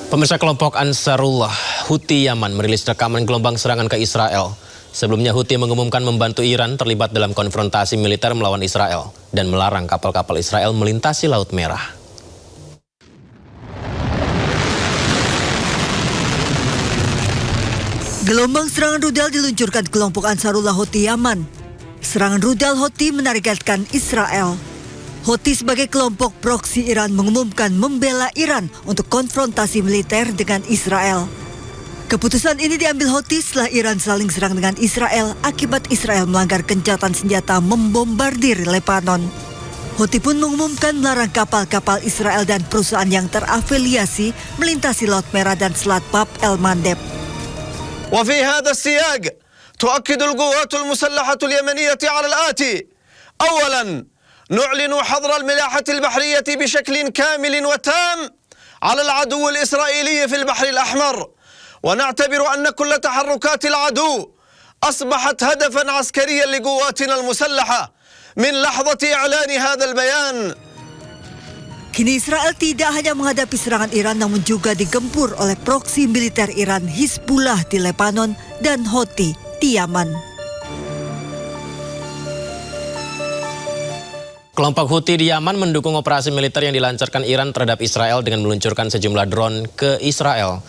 Pemirsa, kelompok Ansarullah Houthi Yaman merilis rekaman gelombang serangan ke Israel. Sebelumnya Houthi mengumumkan membantu Iran terlibat dalam konfrontasi militer melawan Israel dan melarang kapal-kapal Israel melintasi Laut Merah. Gelombang serangan rudal diluncurkan kelompok Ansarullah Houthi Yaman. Serangan rudal Houthi menargetkan Israel. Houthi sebagai kelompok proksi Iran mengumumkan membela Iran untuk konfrontasi militer dengan Israel. Keputusan ini diambil Houthi setelah Iran saling serang dengan Israel akibat Israel melanggar gencatan senjata membombardir Lebanon. Houthi pun mengumumkan melarang kapal-kapal Israel dan perusahaan yang terafiliasi melintasi Laut Merah dan Selat Bab el-Mandeb. وفي هذا السياق تؤكد القوات المسلحة اليمنية على الآتي: أولاً، نعلن حظر الملاحة البحرية بشكل كامل وتام على العدو الإسرائيلي في البحر الأحمر، ونعتبر أن كل تحركات العدو أصبحت هدفاً عسكرياً لقواتنا المسلحة من لحظة إعلان هذا البيان. Kini Israel tidak hanya menghadapi serangan Iran namun juga digempur oleh proksi militer Iran Hizbullah di Lebanon dan Houthi di Yaman. Kelompok Houthi di Yaman mendukung operasi militer yang dilancarkan Iran terhadap Israel dengan meluncurkan sejumlah drone ke Israel.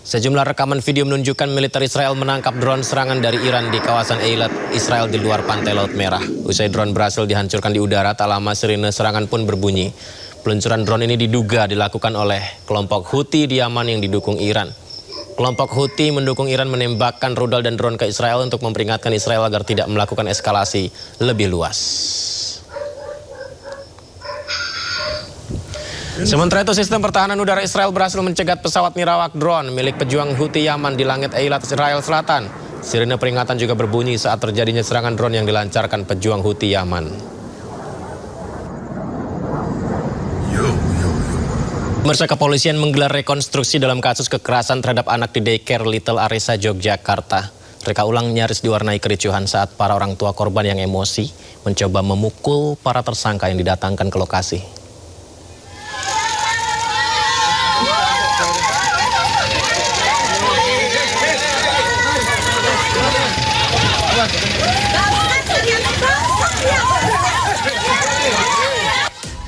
Sejumlah rekaman video menunjukkan militer Israel menangkap drone serangan dari Iran di kawasan Eilat, Israel di luar pantai Laut Merah. Usai drone berhasil dihancurkan di udara, tak lama sirine serangan pun berbunyi. Peluncuran drone ini diduga dilakukan oleh kelompok Houthi di Yaman yang didukung Iran. Kelompok Houthi mendukung Iran menembakkan rudal dan drone ke Israel untuk memperingatkan Israel agar tidak melakukan eskalasi lebih luas. Sementara itu, sistem pertahanan udara Israel berhasil mencegat pesawat nirawak drone milik pejuang Houthi Yaman di langit Eilat, Israel Selatan. Sirine peringatan juga berbunyi saat terjadinya serangan drone yang dilancarkan pejuang Houthi Yaman. Pemirsa, kepolisian menggelar rekonstruksi dalam kasus kekerasan terhadap anak di daycare Little Aresa, Yogyakarta. Reka ulang nyaris diwarnai kericuhan saat para orang tua korban yang emosi mencoba memukul para tersangka yang didatangkan ke lokasi.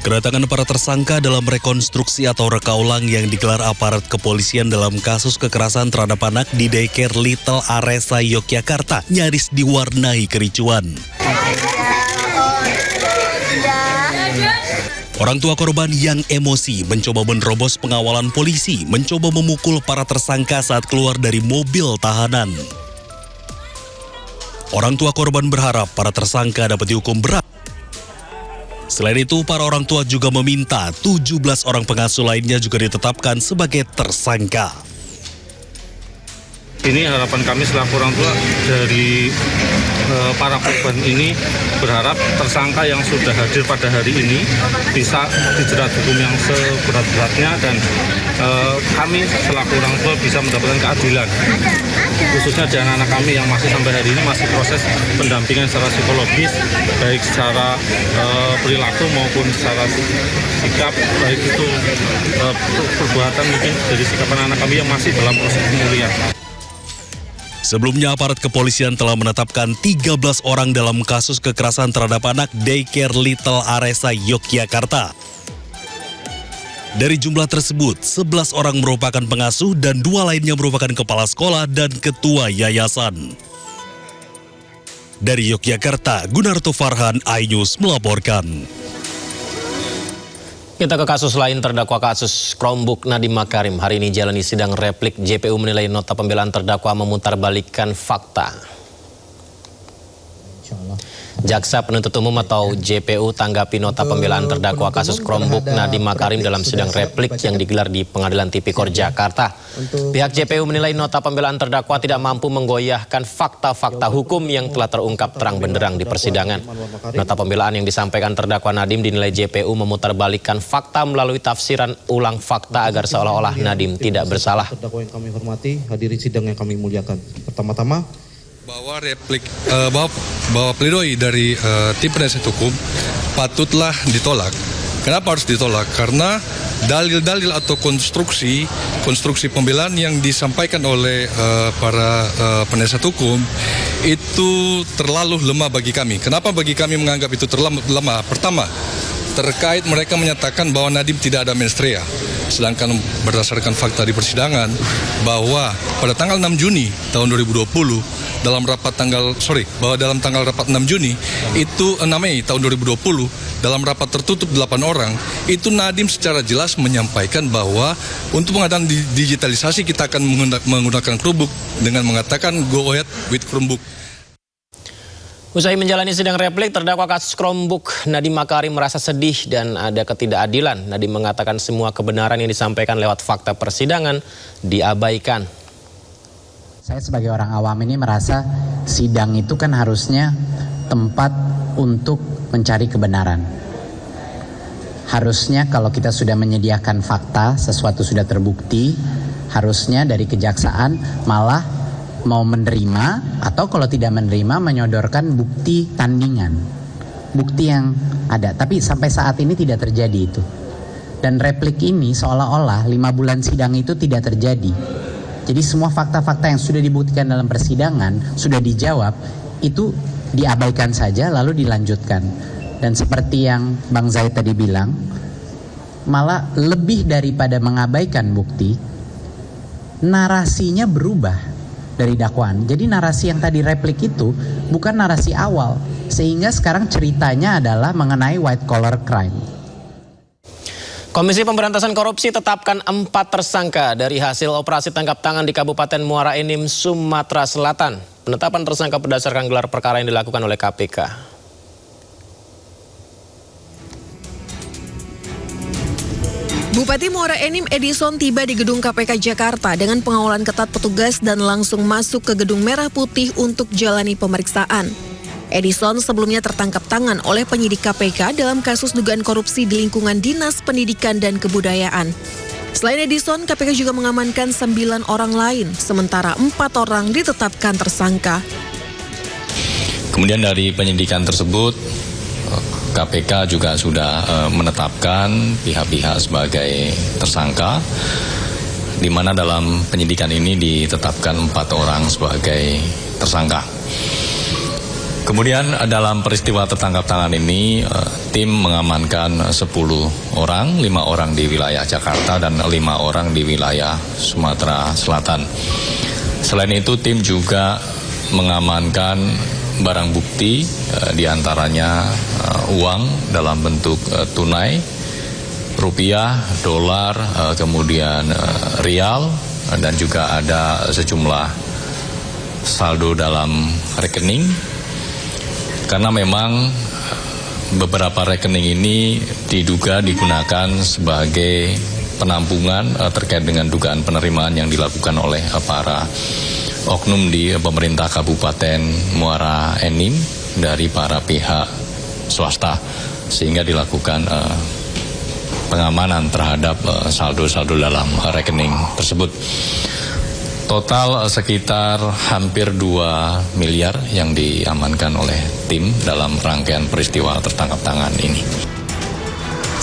Kedatangan para tersangka dalam rekonstruksi atau reka ulang yang digelar aparat kepolisian dalam kasus kekerasan terhadap anak di daycare Little Aresa, Yogyakarta nyaris diwarnai kericuan. Orang tua korban yang emosi mencoba menerobos pengawalan polisi, mencoba memukul para tersangka saat keluar dari mobil tahanan. Orang tua korban berharap para tersangka dapat dihukum berat. Selain itu, para orang tua juga meminta 17 orang pengasuh lainnya juga ditetapkan sebagai tersangka. Ini harapan kami selaku orang tua dari para korban ini, berharap tersangka yang sudah hadir pada hari ini bisa dijerat hukum yang seberat-beratnya dan kami selaku orang tua bisa mendapatkan keadilan. Khususnya di anak-anak kami yang masih sampai hari ini masih proses pendampingan secara psikologis, baik secara perilaku maupun secara sikap, baik itu perbuatan mungkin dari sikap anak-anak kami yang masih dalam proses pemulihan. Sebelumnya, aparat kepolisian telah menetapkan 13 orang dalam kasus kekerasan terhadap anak daycare Little Aresa, Yogyakarta. Dari jumlah tersebut, 11 orang merupakan pengasuh dan 2 lainnya merupakan kepala sekolah dan ketua yayasan. Dari Yogyakarta, Gunarto Farhan, iNews melaporkan. Kita ke kasus lain, terdakwa kasus Chromebook Nadiem Makarim hari ini jalani sidang replik. JPU menilai nota pembelaan terdakwa memutarbalikkan fakta. Jaksa penuntut umum atau JPU tanggapi nota pembelaan terdakwa kasus Chromebook Nadiem Makarim dalam sidang replik yang digelar di Pengadilan Tipikor Jakarta. Pihak JPU menilai nota pembelaan terdakwa tidak mampu menggoyahkan fakta-fakta hukum yang telah terungkap terang benderang di persidangan. Nota pembelaan yang disampaikan terdakwa Nadiem dinilai JPU memutarbalikkan fakta melalui tafsiran ulang fakta agar seolah-olah Nadiem tidak bersalah. Terdakwa yang kami hormati, hadiri sidang yang kami muliakan. Pertama-tama, bahwa pledoi dari tim penasihat hukum patutlah ditolak. Kenapa harus ditolak? Karena dalil-dalil atau konstruksi pembelaan yang disampaikan oleh para penasihat hukum itu terlalu lemah bagi kami. Kenapa bagi kami menganggap itu terlalu lemah? Pertama, terkait mereka menyatakan bahwa Nadiem tidak ada mens rea. Sedangkan berdasarkan fakta di persidangan bahwa pada tanggal 6 Juni tahun 2020 dalam tanggal rapat 6 Juni itu 6 Mei tahun 2020 dalam rapat tertutup 8 orang itu Nadiem secara jelas menyampaikan bahwa untuk pengadaan digitalisasi kita akan menggunakan Chromebook dengan mengatakan go ahead with Chromebook. Usai menjalani sidang replik, terdakwa kasus Chromebook Nadiem Makarim merasa sedih dan ada ketidakadilan. Nadiem mengatakan semua kebenaran yang disampaikan lewat fakta persidangan diabaikan. Saya sebagai orang awam ini merasa sidang itu kan harusnya tempat untuk mencari kebenaran. Harusnya kalau kita sudah menyediakan fakta, sesuatu sudah terbukti, harusnya dari kejaksaan malah mau menerima atau kalau tidak menerima menyodorkan bukti tandingan, bukti yang ada. Tapi sampai saat ini tidak terjadi itu. Dan replik ini seolah-olah 5 bulan sidang itu tidak terjadi. Jadi semua fakta-fakta yang sudah dibuktikan dalam persidangan sudah dijawab, itu diabaikan saja lalu dilanjutkan. Dan seperti yang Bang Zaid tadi bilang, malah lebih daripada mengabaikan bukti, narasinya berubah dari dakwaan. Jadi narasi yang tadi replik itu bukan narasi awal, sehingga sekarang ceritanya adalah mengenai white collar crime. Komisi Pemberantasan Korupsi tetapkan 4 tersangka dari hasil operasi tangkap tangan di Kabupaten Muara Enim, Sumatera Selatan. Penetapan tersangka berdasarkan gelar perkara yang dilakukan oleh KPK. Bupati Muara Enim Edison tiba di gedung KPK Jakarta dengan pengawalan ketat petugas dan langsung masuk ke gedung Merah Putih untuk jalani pemeriksaan. Edison sebelumnya tertangkap tangan oleh penyidik KPK dalam kasus dugaan korupsi di lingkungan Dinas Pendidikan dan Kebudayaan. Selain Edison, KPK juga mengamankan 9 orang lain, sementara 4 orang ditetapkan tersangka. Kemudian dari penyidikan tersebut, KPK juga sudah menetapkan pihak-pihak sebagai tersangka, di mana dalam penyidikan ini ditetapkan 4 orang sebagai tersangka. Kemudian dalam peristiwa tertangkap tangan ini, tim mengamankan 10 orang, 5 orang di wilayah Jakarta dan 5 orang di wilayah Sumatera Selatan. Selain itu, tim juga mengamankan barang bukti, diantaranya uang dalam bentuk tunai, rupiah, dolar, kemudian rial, dan juga ada sejumlah saldo dalam rekening. Karena memang beberapa rekening ini diduga digunakan sebagai penampungan terkait dengan dugaan penerimaan yang dilakukan oleh para oknum di pemerintah Kabupaten Muara Enim dari para pihak swasta, sehingga dilakukan pengamanan terhadap saldo-saldo dalam rekening tersebut. Total sekitar hampir 2 miliar yang diamankan oleh tim dalam rangkaian peristiwa tertangkap tangan ini.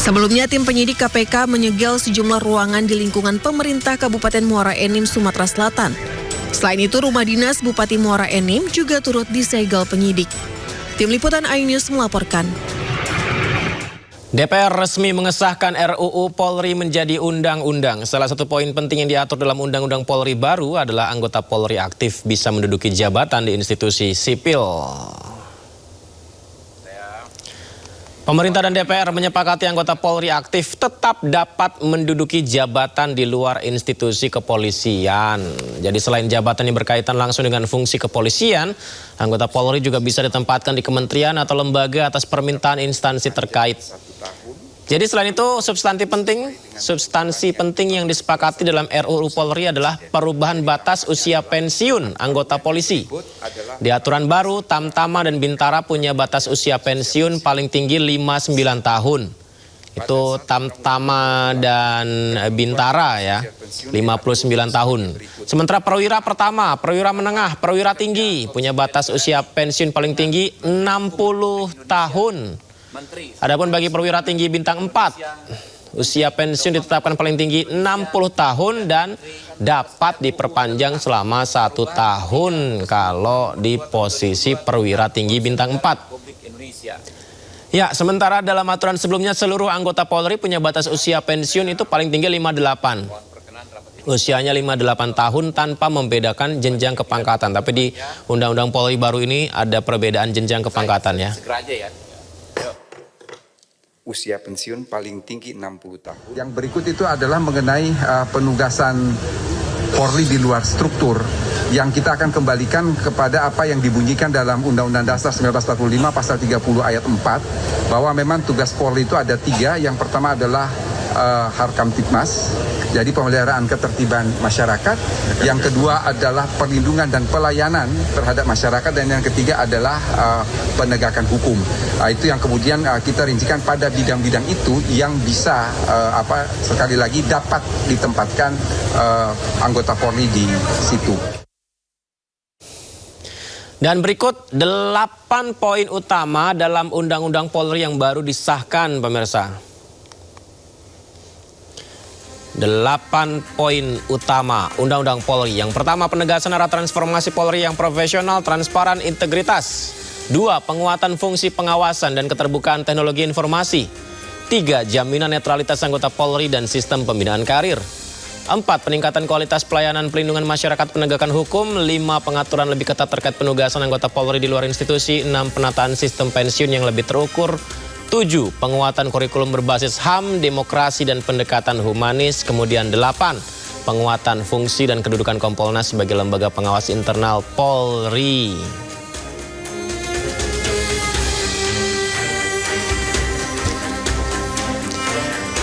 Sebelumnya, tim penyidik KPK menyegel sejumlah ruangan di lingkungan pemerintah Kabupaten Muara Enim, Sumatera Selatan. Selain itu, rumah dinas Bupati Muara Enim juga turut disegel penyidik. Tim Liputan iNews melaporkan. DPR resmi mengesahkan RUU Polri menjadi undang-undang. Salah satu poin penting yang diatur dalam Undang-Undang Polri baru adalah anggota Polri aktif bisa menduduki jabatan di institusi sipil. Pemerintah dan DPR menyepakati anggota Polri aktif tetap dapat menduduki jabatan di luar institusi kepolisian. Jadi selain jabatan yang berkaitan langsung dengan fungsi kepolisian, anggota Polri juga bisa ditempatkan di kementerian atau lembaga atas permintaan instansi terkait. Jadi selain itu substansi penting yang disepakati dalam RUU Polri adalah perubahan batas usia pensiun anggota polisi. Di aturan baru, Tamtama dan Bintara punya batas usia pensiun paling tinggi 59 tahun. Itu Tamtama dan Bintara ya, 59 tahun. Sementara perwira pertama, perwira menengah, perwira tinggi punya batas usia pensiun paling tinggi 60 tahun. Adapun bagi perwira tinggi bintang 4 Usia pensiun ditetapkan paling tinggi 60 tahun dan dapat diperpanjang selama 1 tahun kalau di posisi perwira tinggi bintang 4. Ya, sementara dalam aturan sebelumnya seluruh anggota Polri punya batas usia pensiun itu paling tinggi 58. Usianya 58 tahun tanpa membedakan jenjang kepangkatan. Tapi di Undang-Undang Polri baru ini ada perbedaan jenjang kepangkatan ya. Usia pensiun paling tinggi 60 tahun. Yang berikut itu adalah mengenai penugasan Polri di luar struktur yang kita akan kembalikan kepada apa yang dibunyikan dalam Undang-Undang Dasar 1945 pasal 30 ayat 4 bahwa memang tugas Polri itu ada 3. Yang pertama adalah Harkamtipmas, jadi pemeliharaan ketertiban masyarakat. Yang kedua adalah perlindungan dan pelayanan terhadap masyarakat, dan yang ketiga adalah penegakan hukum. Itu yang kemudian kita rincikan pada bidang-bidang itu yang bisa sekali lagi dapat ditempatkan anggota Polri di situ. Dan berikut 8 poin utama dalam Undang-Undang Polri yang baru disahkan, pemirsa. 8 poin utama Undang-Undang Polri. Yang pertama, penegasan arah transformasi Polri yang profesional, transparan, integritas. 2, penguatan fungsi pengawasan dan keterbukaan teknologi informasi. 3, jaminan netralitas anggota Polri dan sistem pembinaan karir. 4, peningkatan kualitas pelayanan pelindungan masyarakat penegakan hukum. 5, pengaturan lebih ketat terkait penugasan anggota Polri di luar institusi. 6, penataan sistem pensiun yang lebih terukur. 7, penguatan kurikulum berbasis HAM, demokrasi dan pendekatan humanis. Kemudian 8, penguatan fungsi dan kedudukan Kompolnas sebagai lembaga pengawas internal Polri.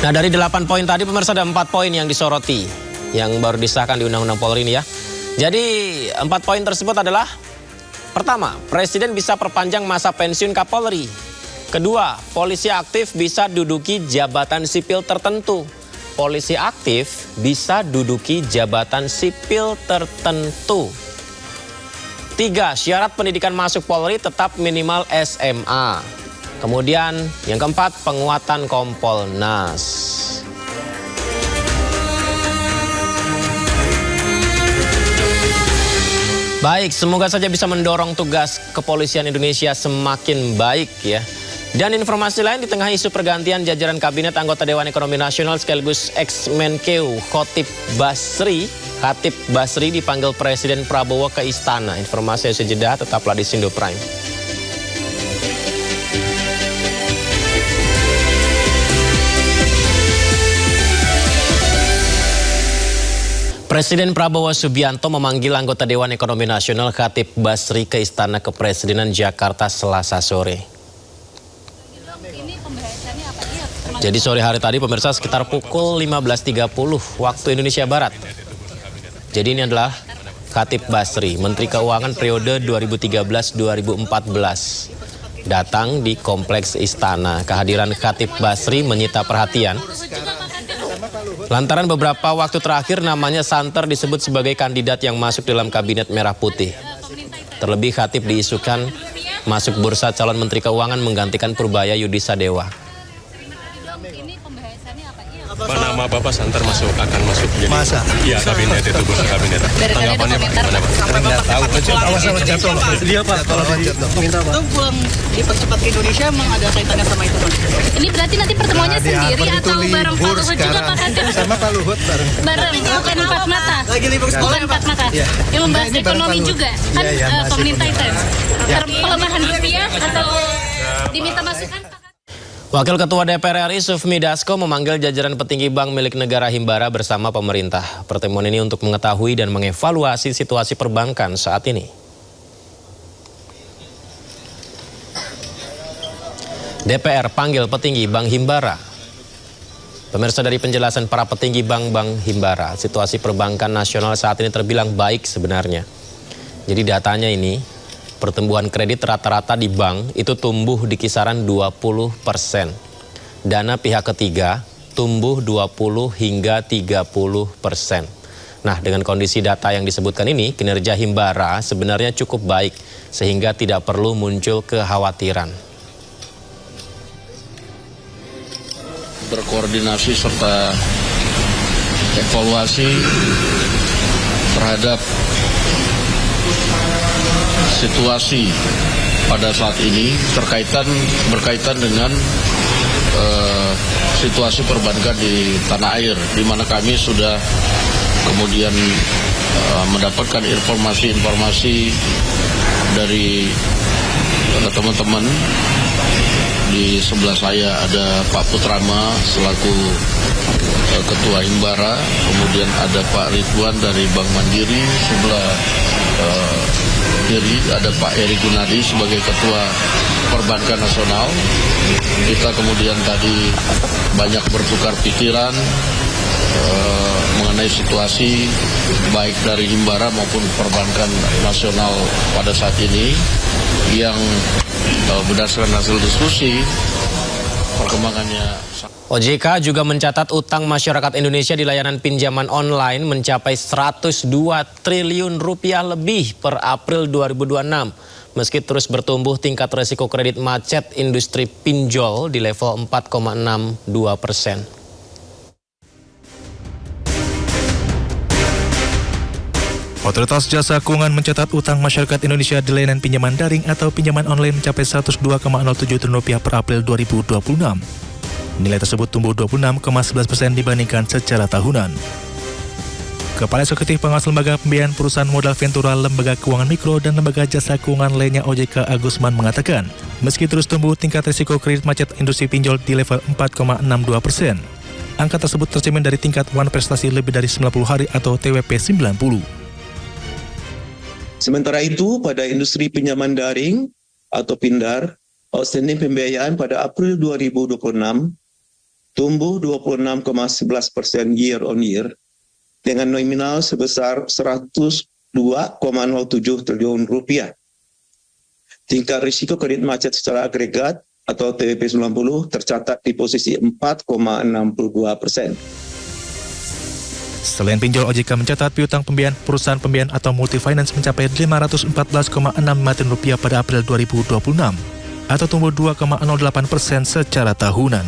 Nah, dari 8 poin tadi, pemirsa, ada 4 poin yang disoroti yang baru disahkan di Undang-Undang Polri ini ya. Jadi 4 poin tersebut adalah: pertama, Presiden bisa perpanjang masa pensiun Kapolri. Kedua, polisi aktif bisa duduki jabatan sipil tertentu. Polisi aktif bisa duduki jabatan sipil tertentu. 3, syarat pendidikan masuk Polri tetap minimal SMA. Kemudian yang keempat, penguatan Kompolnas. Baik, semoga saja bisa mendorong tugas kepolisian Indonesia semakin baik ya. Dan informasi lain, di tengah isu pergantian jajaran kabinet, anggota Dewan Ekonomi Nasional sekaligus ex-Menkeu Khatib Basri dipanggil Presiden Prabowo ke istana. Informasi usai jeda, tetaplah di Sindo Prime. Presiden Prabowo Subianto memanggil anggota Dewan Ekonomi Nasional Khatib Basri ke Istana Kepresidenan Jakarta Selasa sore. Jadi sore hari tadi, pemirsa, sekitar pukul 15.30 waktu Indonesia Barat. Jadi ini adalah Khatib Basri, Menteri Keuangan periode 2013-2014. Datang di Kompleks Istana. Kehadiran Khatib Basri menyita perhatian lantaran beberapa waktu terakhir namanya santer disebut sebagai kandidat yang masuk dalam Kabinet Merah Putih. Terlebih Khatib diisukan masuk bursa calon Menteri Keuangan menggantikan Purbaya Yudisadewa. Nama Bapak Santer akan masuk jadi iya kabinet itu, bursa kabinet. Tanggapannya Pak gimana Pak? Nggak tahu. Awas jatuh Pak. Dia Pak kalau minta Pak. Itu pulang dipercepat ke Indonesia emang ada kaitannya sama itu Pak? Ini berarti nanti pertemuannya sendiri atau bareng Pak Luhut juga Pak Khatib? Sama Pak Luhut bareng. Bukan empat mata. Lagi libur sekolah empat mata. Yang membahas ekonomi juga kan pemerintah itu. Pelemahan rupiah atau diminta masukan? Wakil Ketua DPR RI Sufmi Dasko memanggil jajaran petinggi bank milik negara Himbara bersama pemerintah. Pertemuan ini untuk mengetahui dan mengevaluasi situasi perbankan saat ini. DPR panggil petinggi Bank Himbara. Pemirsa, dari penjelasan para petinggi bank-bank Himbara, situasi perbankan nasional saat ini terbilang baik sebenarnya. Jadi datanya ini, pertumbuhan kredit rata-rata di bank itu tumbuh di kisaran 20%. Dana pihak ketiga tumbuh 20 hingga 30%. Nah, dengan kondisi data yang disebutkan ini, kinerja Himbara sebenarnya cukup baik sehingga tidak perlu muncul kekhawatiran. berkoordinasi serta evaluasi terhadap situasi pada saat ini berkaitan dengan situasi perbankan di tanah air, di mana kami sudah kemudian mendapatkan informasi dari teman-teman. Di sebelah saya ada Pak Putrama selaku Ketua Himbara, kemudian ada Pak Ridwan dari Bank Mandiri, sebelah kiri ada Pak Eri Gunadi sebagai Ketua Perbankan Nasional. Kita kemudian tadi banyak bertukar pikiran mengenai situasi baik dari Himbara maupun Perbankan Nasional pada saat ini, yang berdasarkan hasil diskusi perkembangannya. OJK juga mencatat utang masyarakat Indonesia di layanan pinjaman online mencapai 102 triliun rupiah lebih per April 2026. Meski terus bertumbuh, tingkat resiko kredit macet industri pinjol di level 4,62%. Otoritas Jasa Keuangan mencatat utang masyarakat Indonesia di layanan pinjaman daring atau pinjaman online mencapai 102,07 triliun rupiah per April 2026. Nilai tersebut tumbuh 26,11% dibandingkan secara tahunan. Kepala Eksekutif Pengawas Lembaga Pembiayaan Perusahaan Modal Ventura, Lembaga Keuangan Mikro, dan Lembaga Jasa Keuangan lainnya OJK Agusman mengatakan, meski terus tumbuh, tingkat risiko kredit macet industri pinjol di level 4,62%. Angka tersebut tercermin dari tingkat wan prestasi lebih dari 90 hari atau TWP 90. Sementara itu, pada industri pinjaman daring atau PINDAR, outstanding pembiayaan pada April 2026 tumbuh 26,11% year on year dengan nominal sebesar 102,07 triliun rupiah. Tingkat risiko kredit macet secara agregat atau TWP 90 tercatat di posisi 4,62%. Selain pinjol, OJK mencatat piutang pembiayaan perusahaan pembiayaan atau multifinance mencapai 514,65 triliun rupiah pada April 2026 atau tumbuh 2,08% secara tahunan.